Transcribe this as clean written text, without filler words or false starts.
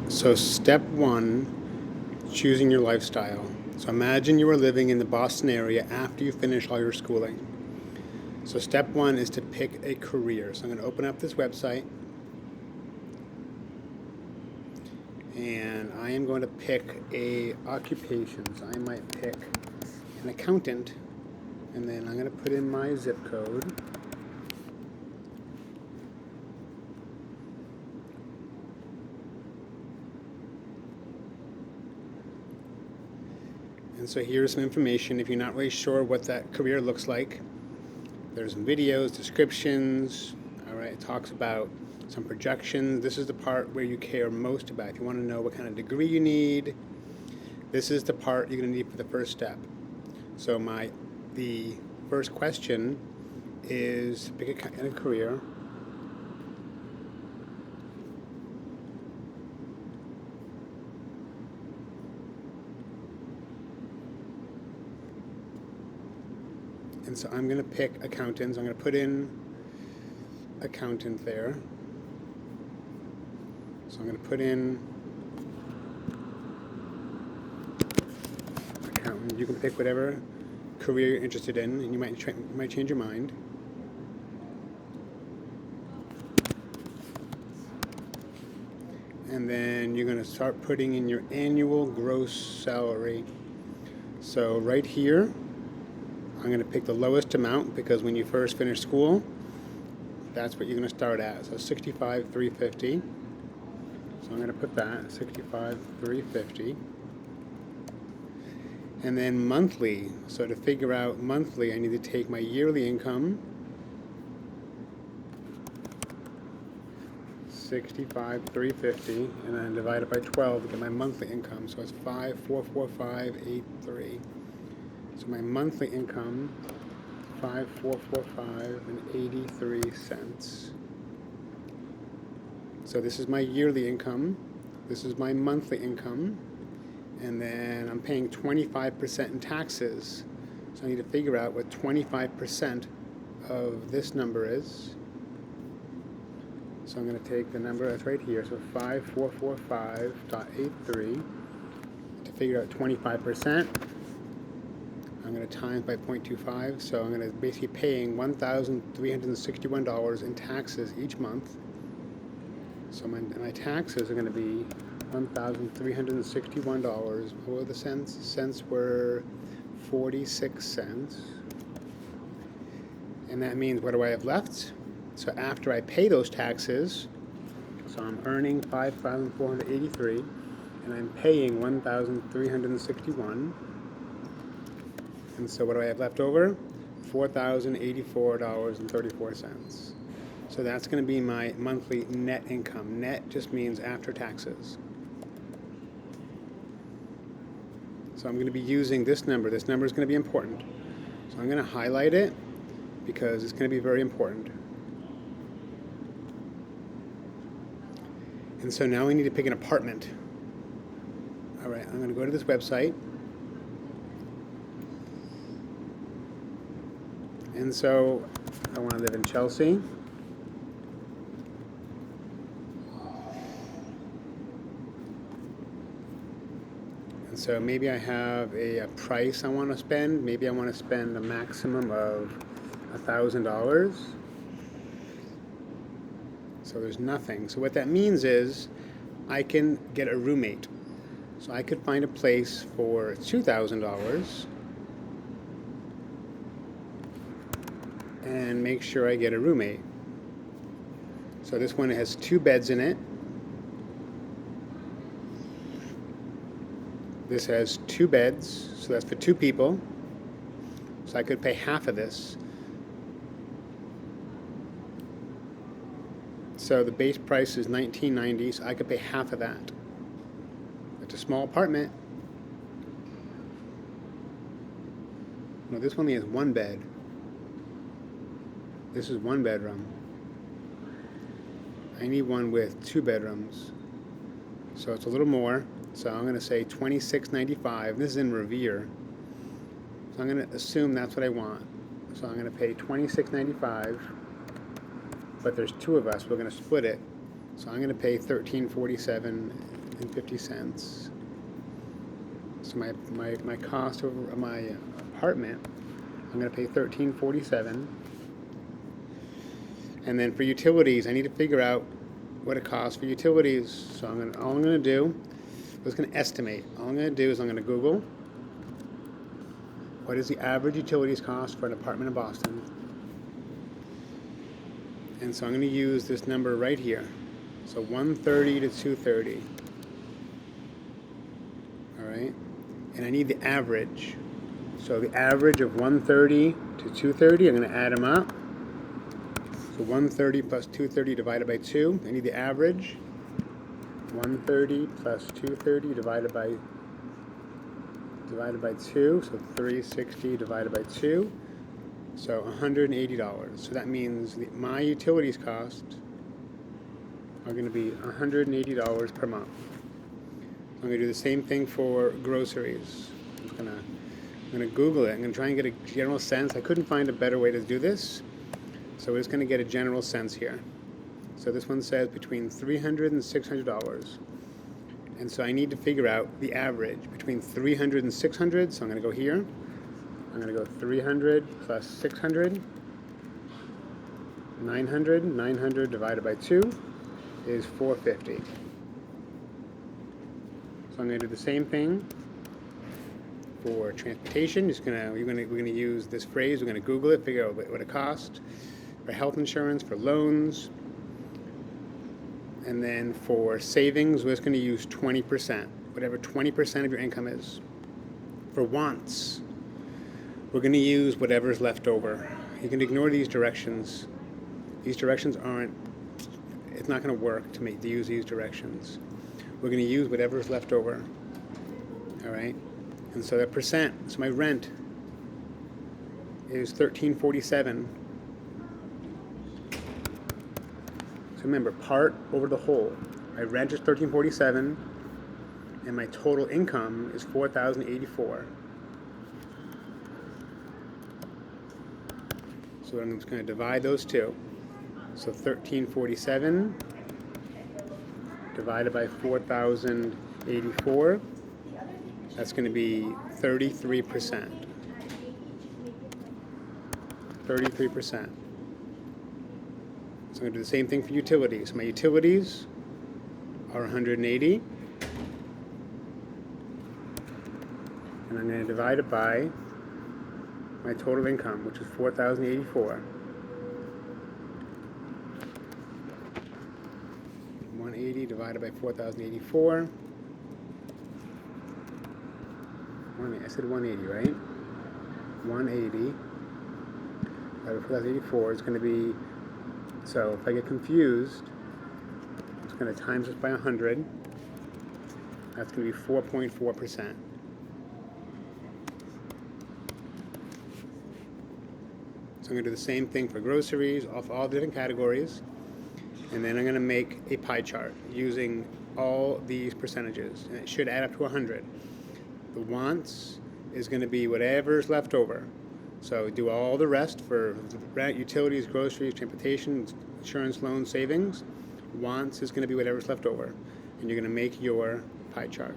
So step one, choosing your lifestyle. So imagine you are living in the Boston area after you finish all your schooling. So step one is to pick a career. So I'm going to open up this website and I am going to pick a occupation. So I might pick an accountant, and then I'm going to put in my zip code. And so here's some information if you're not really sure what that career looks like. There's some videos, descriptions. All right, it talks about some projections. This is the part where you care most about. If you want to know what kind of degree you need, this is the part you're going to need for the first step. So the first question is pick a career. And so I'm going to pick accountants. I'm going to put in accountant there. So I'm going to put in accountant. You can pick whatever career you're interested in, and you might change your mind. And then you're going to start putting in your annual gross salary. So right here, I'm going to pick the lowest amount because when you first finish school, that's what you're going to start at. So $65,350. So I'm going to put that $65,350. And then monthly. So to figure out monthly, I need to take my yearly income, $65,350, and then divide it by 12 to get my monthly income. So it's 5,445.83. So my monthly income, 5,445.83. So this is my yearly income. This is my monthly income. And then I'm paying 25% in taxes. So I need to figure out what 25% of this number is. So I'm going to take the number that's right here, so 5,445.83. To figure out 25%, I'm going to times by 0.25, so I'm going to basically paying $1,361 in taxes each month. So my taxes are going to be $1,361. What were the cents? Cents were 46 cents. And that means, what do I have left? So after I pay those taxes, so I'm earning $5,483, and I'm paying $1,361. And so what do I have left over? $4,084.34. So that's going to be my monthly net income. Net just means after taxes. So I'm going to be using this number. This number is going to be important. So I'm going to highlight it because it's going to be very important. And so now we need to pick an apartment. All right, I'm going to go to this website. And so I want to live in Chelsea. And so maybe I have a price I want to spend. Maybe I want to spend a maximum of $1,000. So there's nothing. So what that means is I can get a roommate. So I could find a place for $2,000 and make sure I get a roommate. So this one has 2 beds in it. This has 2 beds, so that's for 2 people. So I could pay half of this. So the base price is $19.90, so I could pay half of that. It's a small apartment. No, this one only has 1 bed. This is 1 bedroom. I need one with 2 bedrooms. So it's a little more. So I'm going to say $26.95. This is in Revere. So I'm going to assume that's what I want. So I'm going to pay $26.95. But there's 2 of us. We're going to split it. So I'm going to pay $13.47 $2.50. So my cost of my apartment, I'm going to pay $13.47. And then for utilities, I need to figure out what it costs for utilities. So all I'm going to do is going to estimate. All I'm going to do is I'm going to Google what is the average utilities cost for an apartment in Boston. And so I'm going to use this number right here. So 130 to 230. All right? And I need the average. So the average of 130 to 230, I'm going to add them up. So 130 plus 230 divided by 2. I need the average. 130 plus 230 divided by 2. So 360 divided by 2. So $180. So that means my utilities cost are going to be $180 per month. I'm going to do the same thing for groceries. I'm going to Google it. I'm going to try and get a general sense. I couldn't find a better way to do this. So we're just going to get a general sense here. So this one says between $300 and $600. And so I need to figure out the average between $300 and $600. So I'm going to go here. I'm going to go 300 plus 600. 900 divided by 2 is 450. So I'm going to do the same thing for transportation. We're going to use this phrase. We're going to Google it, figure out what it costs. For health insurance, for loans, and then for savings, we're just going to use 20%, whatever 20% of your income is. For wants, we're going to use whatever's left over. You can ignore these directions. These directions it's not going to work to use these directions. We're going to use whatever's left over. All right? And so that percent, so my rent is $13.47. So remember, part over the whole. My rent is $13.47, and my total income is $4,084. So I'm just going to divide those two. So $13.47 divided by $4,084. That's going to be 33%. 33%. So I'm going to do the same thing for utilities. My utilities are $180. And I'm going to divide it by my total income, which is $4,084. 180 divided by 4,084. I said 180, right? 180 divided by 4,084 is going to be. So if I get confused, I'm just going to times this by 100. That's going to be 4.4%. So I'm going to do the same thing for groceries, off all different categories. And then I'm going to make a pie chart using all these percentages. And it should add up to 100. The wants is going to be whatever's left over. So do all the rest for rent, utilities, groceries, transportation, insurance, loans, savings. Wants is going to be whatever's left over. And you're going to make your pie chart.